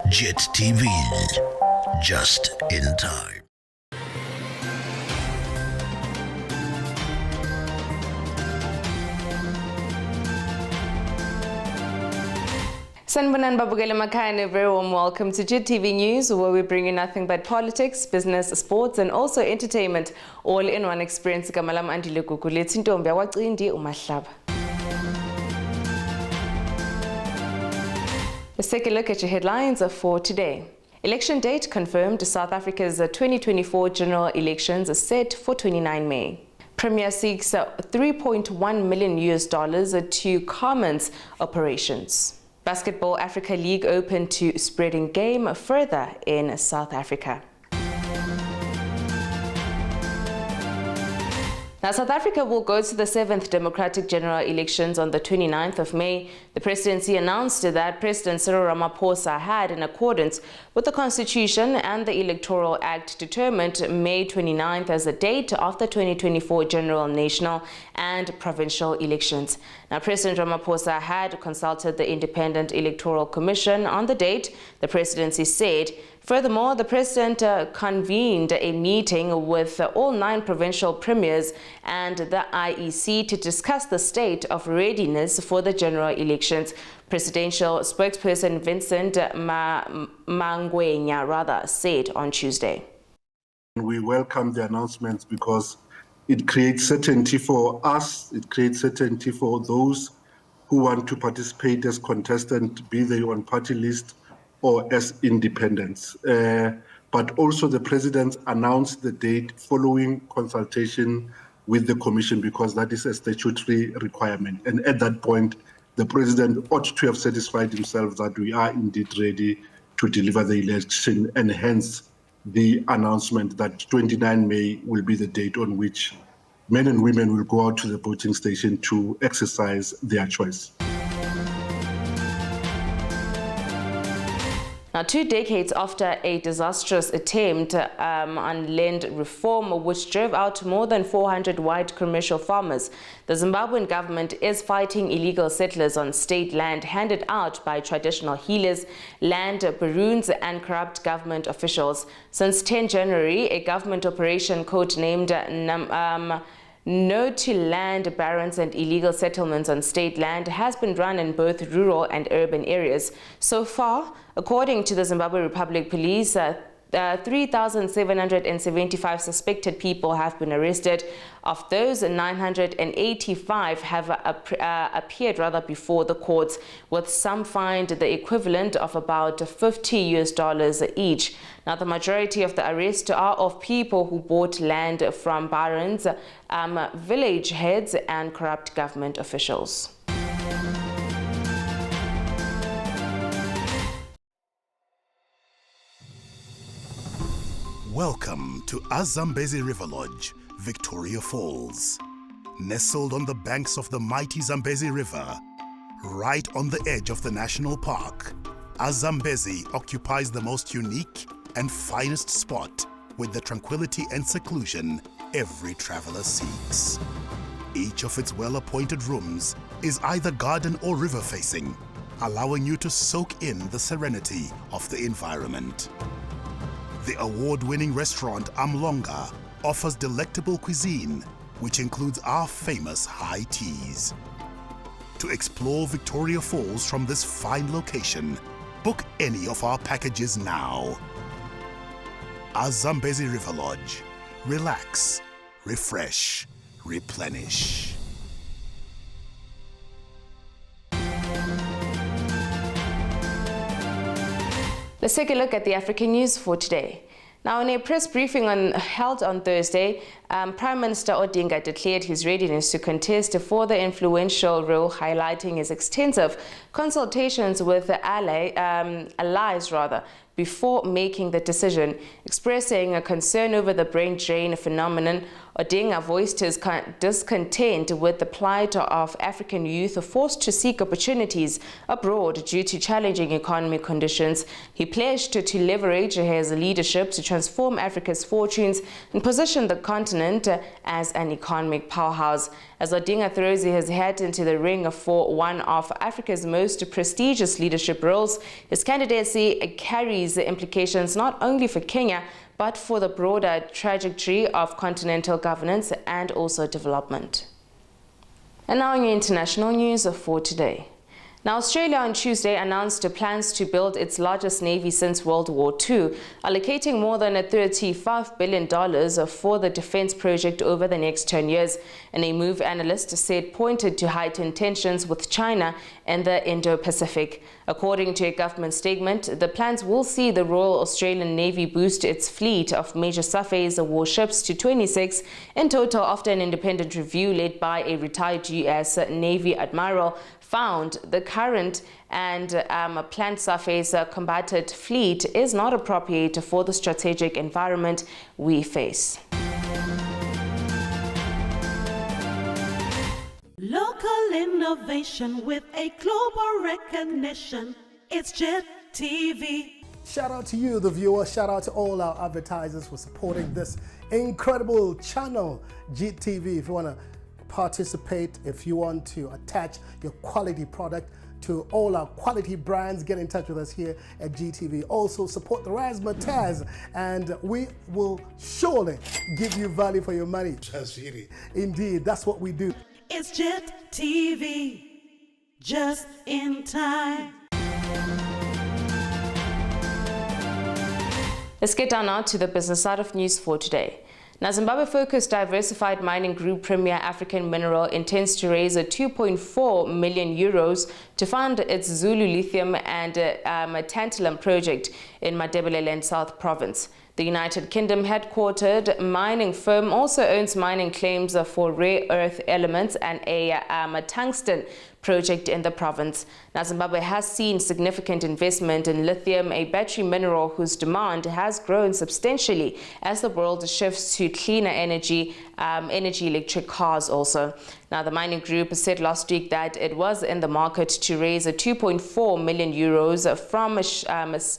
JIT-TV, just in time. Sanibonani babukela emakhaya and a very warm welcome to JIT-TV News, where we bring you nothing but politics, business, sports and also entertainment all in one experience. Kamalam andile kukuletsi ntombi yakwacindi umahlaba. Let's take a look at your headlines for today. Election date confirmed. South Africa's 2024 general elections are set for 29 May. Premier seeks $3.1 million to Carmen's operations. Basketball Africa League open to spreading game further in South Africa. Now, South Africa will go to the 7th Democratic General Elections on the 29th of May. The presidency announced that President Cyril Ramaphosa had, in accordance with the Constitution and the Electoral Act, determined May 29th as the date of the 2024 general, national and provincial elections. Now, President Ramaphosa had consulted the Independent Electoral Commission on the date, the presidency said. Furthermore, the president convened a meeting with all 9 provincial premiers and the IEC to discuss the state of readiness for the general elections. Presidential spokesperson Vincent Mangwenya said on Tuesday. We welcome the announcements because it creates certainty for us, it creates certainty for those who want to participate as contestants, be they on party list or as independents. But also the president announced the date following consultation with the commission because that is a statutory requirement. And at that point, the president ought to have satisfied himself that we are indeed ready to deliver the election, and hence the announcement that 29 May will be the date on which men and women will go out to the voting station to exercise their choice. Now, 2 decades after a disastrous attempt on land reform, which drove out more than 400 white commercial farmers, the Zimbabwean government is fighting illegal settlers on state land handed out by traditional healers, land baroons and corrupt government officials. Since 10 January, a government operation codenamed No to Land Barons and Illegal Settlements on State Land has been run in both rural and urban areas. So far, according to the Zimbabwe Republic Police, 3,775 suspected people have been arrested. Of those, 985 have appeared before the courts, with some fined the equivalent of about $50 each. Now, the majority of the arrests are of people who bought land from barons, village heads and corrupt government officials. Welcome to Zambezi River Lodge, Victoria Falls. Nestled on the banks of the mighty Zambezi River, right on the edge of the national park, Zambezi occupies the most unique and finest spot with the tranquility and seclusion every traveler seeks. Each of its well-appointed rooms is either garden or river facing, allowing you to soak in the serenity of the environment. The award-winning restaurant Amlonga offers delectable cuisine, which includes our famous high teas. To explore Victoria Falls from this fine location, book any of our packages now. Zambezi River Lodge. Relax, refresh, replenish. Let's take a look at the African news for today. Now, in a press briefing held on Thursday, Prime Minister Odinga declared his readiness to contest for the influential role, highlighting his extensive consultations with allies before making the decision. Expressing a concern over the brain drain phenomenon, Odinga voiced his discontent with the plight of African youth forced to seek opportunities abroad due to challenging economic conditions. He pledged to leverage his leadership to transform Africa's fortunes and position the continent as an economic powerhouse. as Odinga Thokoza has headed into the ring for one of Africa's most prestigious leadership roles. His candidacy carries implications not only for Kenya, but for the broader trajectory of continental governance and also development. And now in your international news for today. Now, Australia on Tuesday announced plans to build its largest navy since World War II, allocating more than $35 billion for the defense project over the next 10 years. And a move, analysts said, pointed to heightened tensions with China and the Indo-Pacific. According to a government statement, the plans will see the Royal Australian Navy boost its fleet of major surface warships to 26 in total after an independent review led by a retired U.S. Navy admiral found the current and planned surface combatant fleet is not appropriate for the strategic environment we face. Local innovation with a global recognition. It's JIT-TV. Shout out to you, the viewer. Shout out to all our advertisers for supporting this incredible channel, JIT-TV. If you want to participate, if you want to attach your quality product to all our quality brands, get in touch with us here at JIT-TV. Also support the razzmatazz, and we will surely give you value for your money. Indeed, that's what we do. It's JIT-TV, just in time. Let's get down now to the business side of news for today. Now, Zimbabwe-focused diversified mining group Premier African Mineral intends to raise €2.4 million to fund its Zulu lithium and tantalum project in Madebeleland South Province. The United Kingdom headquartered mining firm also owns mining claims for rare earth elements and a tungsten project in the province. Now, Zimbabwe has seen significant investment in lithium, a battery mineral whose demand has grown substantially as the world shifts to cleaner energy, electric cars also. Now, the mining group said last week that it was in the market to raise €2.4 million from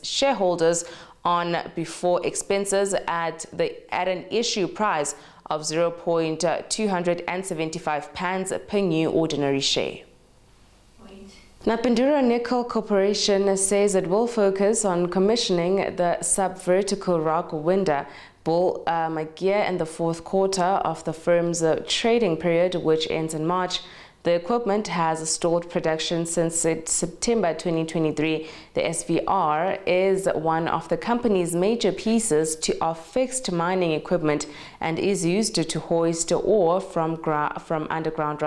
shareholders on before expenses at an issue price of £0.275 per new ordinary share. Now, Pandura Nickel Corporation says it will focus on commissioning the subvertical rock winder bull gear in the fourth quarter of the firm's trading period, which ends in March. The equipment has stalled production since September 2023. The SVR is one of the company's major pieces of fixed mining equipment and is used to hoist ore from underground.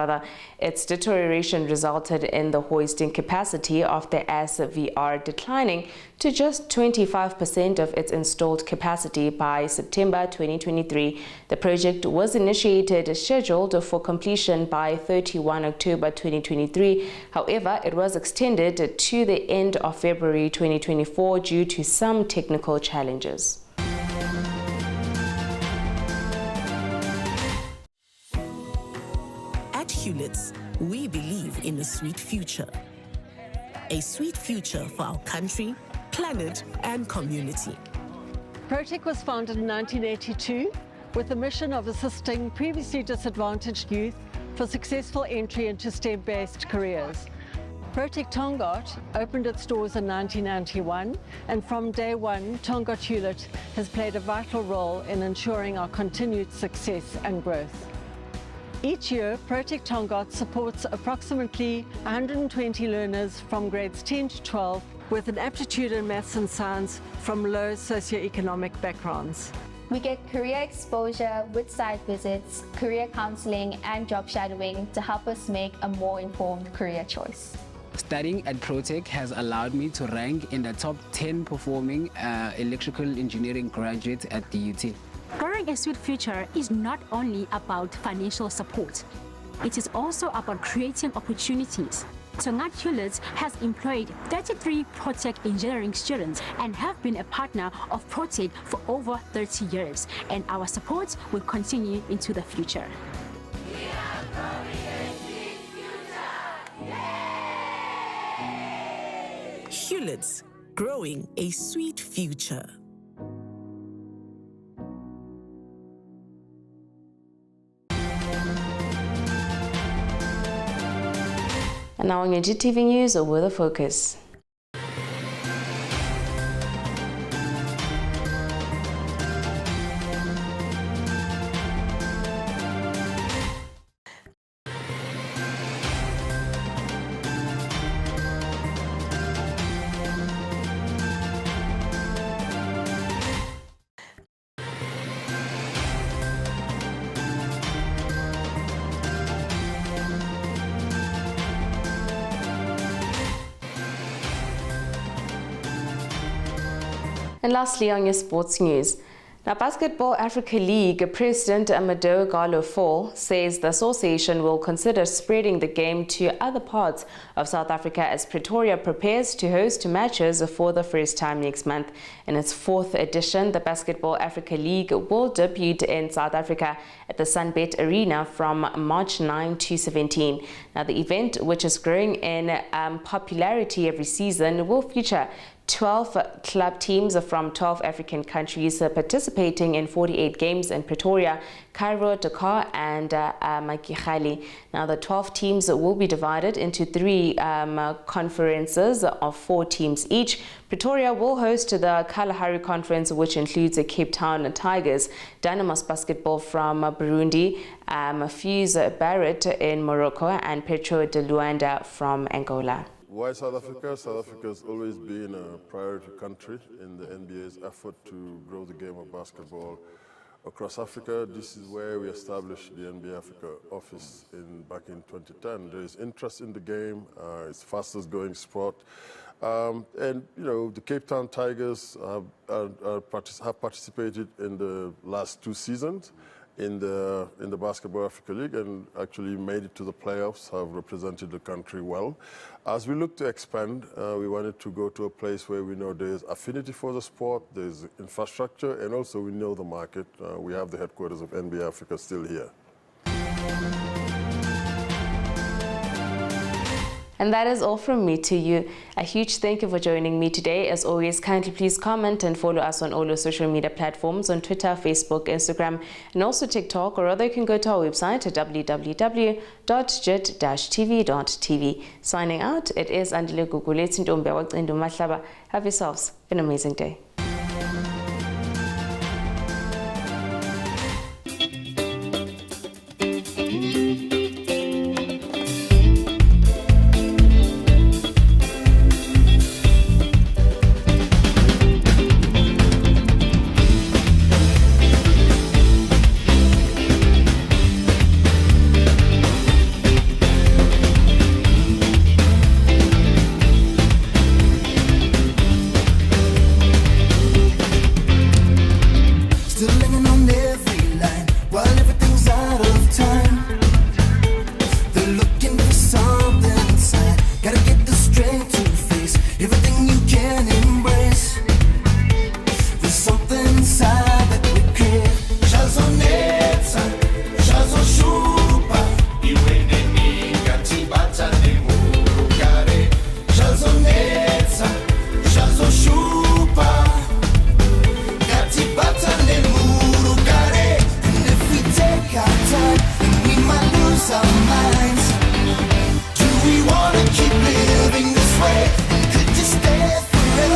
Its deterioration resulted in the hoisting capacity of the SVR declining to just 25% of its installed capacity by September 2023. The project was initiated scheduled for completion by 31 October 2023. However, it was extended to the end of February 2024 due to some technical challenges. At Hewlett's, we believe in a sweet future. A sweet future for our country, planet, and community. Protec was founded in 1982 with the mission of assisting previously disadvantaged youth for successful entry into STEM-based careers. Protec Tongaat opened its doors in 1991, and from day one, Tongaat Hewlett has played a vital role in ensuring our continued success and growth. Each year, Protec Tongaat supports approximately 120 learners from grades 10 to 12 with an aptitude in maths and science from low socioeconomic backgrounds. We get career exposure with site visits, career counseling, and job shadowing to help us make a more informed career choice. Studying at Protec has allowed me to rank in the top 10 performing electrical engineering graduates at the UT. Growing a sweet future is not only about financial support. It is also about creating opportunities. Tongaat Hewlett has employed 33 Protec engineering students and have been a partner of Protec for over 30 years, and our support will continue into the future. We are growing a sweet future. Hewlett's, growing a sweet future. And now on your JIT-TV News, with a focus. And lastly, on your sports news. Now, Basketball Africa League President Amadou Gallo Fall says the association will consider spreading the game to other parts of South Africa as Pretoria prepares to host matches for the first time next month. In its fourth edition, the Basketball Africa League will debut in South Africa at the Sunbet Arena from March 9 to 17. Now, the event, which is growing in popularity every season, will feature 12 club teams from 12 African countries participating in 48 games in Pretoria, Cairo, Dakar and Makigali. Now the 12 teams will be divided into three conferences of 4 teams each. Pretoria will host the Kalahari Conference, which includes the Cape Town Tigers, Dynamos Basketball from Burundi, Fuse Barrett in Morocco and Petro de Luanda from Angola. Why South Africa? South Africa has always been a priority country in the NBA's effort to grow the game of basketball across Africa. This is where we established the NBA Africa office back in 2010. There is interest in the game. It's the fastest growing sport. And you know, the Cape Town Tigers have participated in the last 2 seasons in the Basketball Africa League and actually made it to the playoffs, have represented the country well. As we look to expand, we wanted to go to a place where we know there's affinity for the sport, there's infrastructure, and also we know the market. We have the headquarters of NBA Africa still here. And that is all from me to you. A huge thank you for joining me today. As always, kindly please comment and follow us on all our social media platforms on Twitter, Facebook, Instagram, and also TikTok, or rather you can go to our website at www.JIT-TVzw. Signing out, it is Andile Guguletsi Ntombi Awagcindu Mahlaba. Have yourselves an amazing day. Do we wanna keep living this way? Could you stay forever?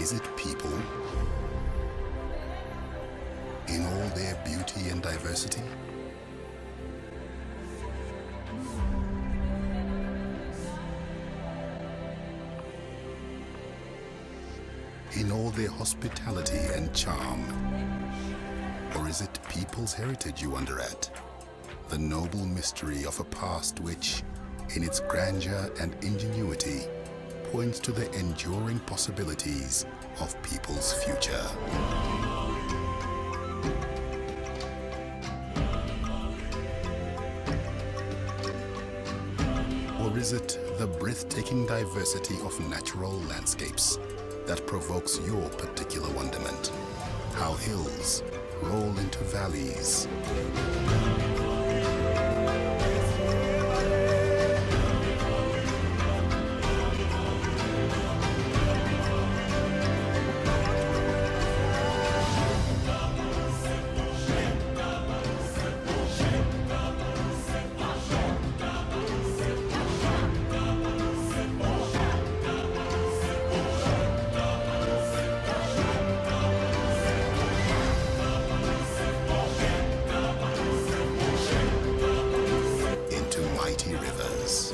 Is it people? In all their beauty and diversity? In all their hospitality and charm? Or is it people's heritage you wonder at? The noble mystery of a past which, in its grandeur and ingenuity, points to the enduring possibilities of people's future. Or is it the breathtaking diversity of natural landscapes that provokes your particular wonderment? How hills roll into valleys, mighty rivers.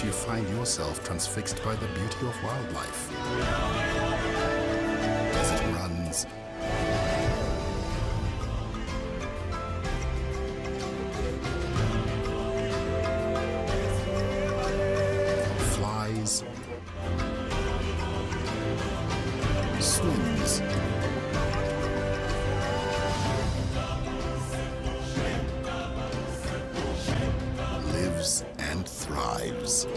You find yourself transfixed by the beauty of wildlife as it runs, flies, swims, lives and thrives.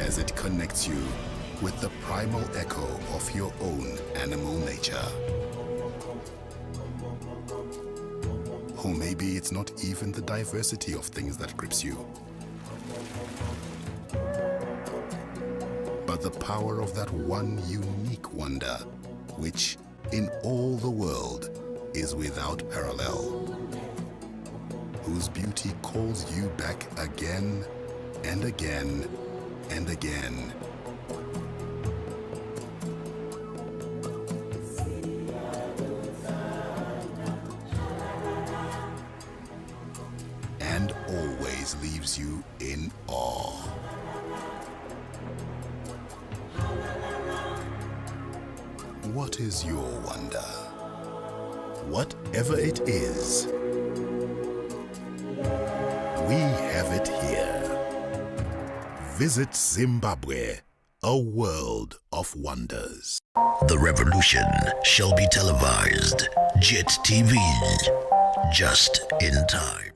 As it connects you with the primal echo of your own animal nature. Or maybe it's not even the diversity of things that grips you, but the power of that one unique wonder, which in all the world is without parallel, whose beauty calls you back again and again and again. And always leaves you in awe. What is your wonder? Whatever it is, we have it here. Visit Zimbabwe, a world of wonders. The revolution shall be televised. JIT-TV, just in time.